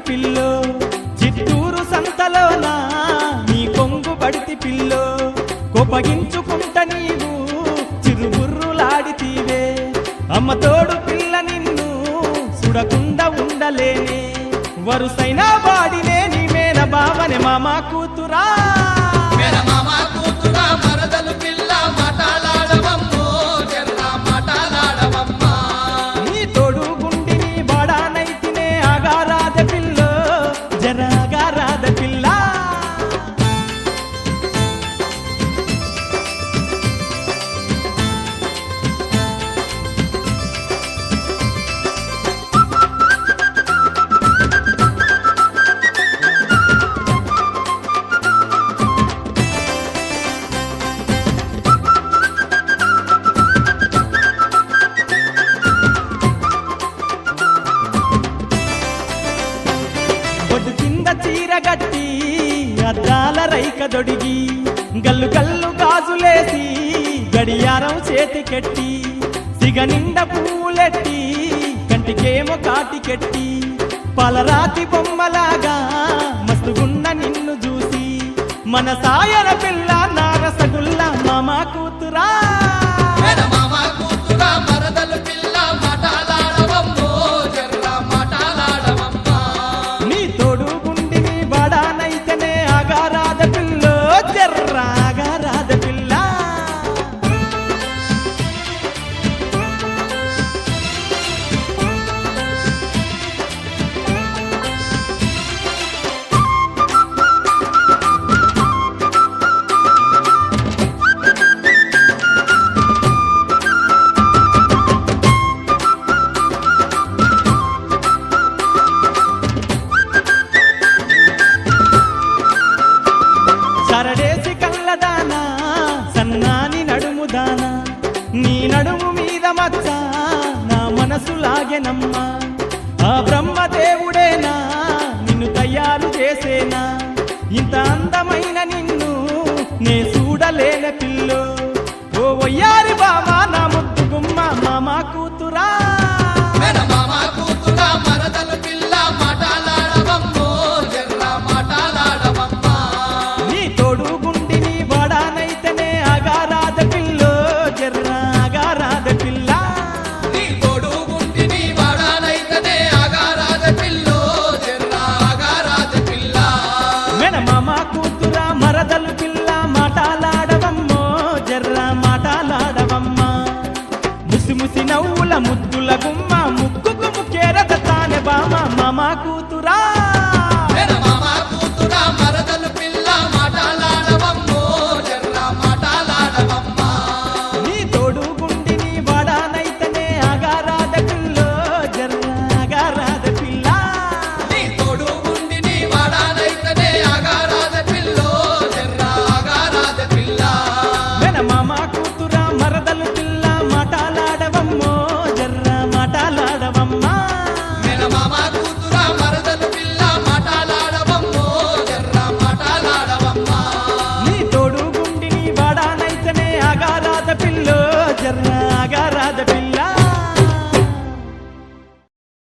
pillow Chittoor సంతలోన నీ కొంగు పడితి పిల్లో కోపగించుకుంట నీవు చిరుబుర్రులాడితీవే అమ్మ తోడు పిల్ల నిన్ను చూడకుండా ఉండలేనే వరుసైన వాడినే నీ మేన బావనే మామ కూతురా మరదలు పిల్ల మాటలాడవమ్మో జర్ర మాటలాడవమ్మా నీ తోడు గుండిని బాడానైతినే ఆగారాద పిల్లో జర ఆగారాద పిల్ల బొడ్డు కింద చీరగట్టి అద్దాల రైక దొడిగి గల్లు గల్లు గాజులేసి గడియారం చేతికెట్టి సిగ నిండ పూలెట్టి కంటికేమో కాటికెట్టి పలరాతి బొమ్మలాగా మస్తుగున్న నిన్ను చూసి మన సాయన పిల్ల నారసగుల్ల మామ కూతురా మరదలు పిల్ల మాటలాడవమ్మో జర్ర మాటలాడవమ్మా నీ తోడు గుండిని బడానైతేనే ఆగారాద పిల్లో జర్ర ఆగారాద పిల్ల సరడేసి కళ్ళదానా సన్నాని నడుముదానా నీ నడుము మీద మచ్చ నా మనసు లాగెనమ్మా ఆ బ్రహ్మదేవుడేనా నిన్ను తయారు చేసేనా ఇంత అందమైన నిన్ను నే చూడలేన పిల్లో ఓ వయ్యారి బావా నా ముద్దు గుమ్మ మామ కూతురా మరదలు పిల్ల మాటలాడవమ్మో జర్ర మాటలాడవమ్మా నీ తోడు గుండిని బడానైతేనే ఆగారాద పిల్లో జర్ర ఆగారాద పిల్ల నీ తోడు గుంటిని వాడానైతనే ఆగారాద పిల్లో జర్ర ఆగారాద పిల్ల మెన మామ కూతురా మరదలు పిల్ల మాటలాడవమ్మో జర్ర మాటలాడవమ్మా ముసి ముసి నవ్వుల ముద్దుల గుమ్మ ముక్కుకు ముక్కేరత తానే బామ మామ కూతురా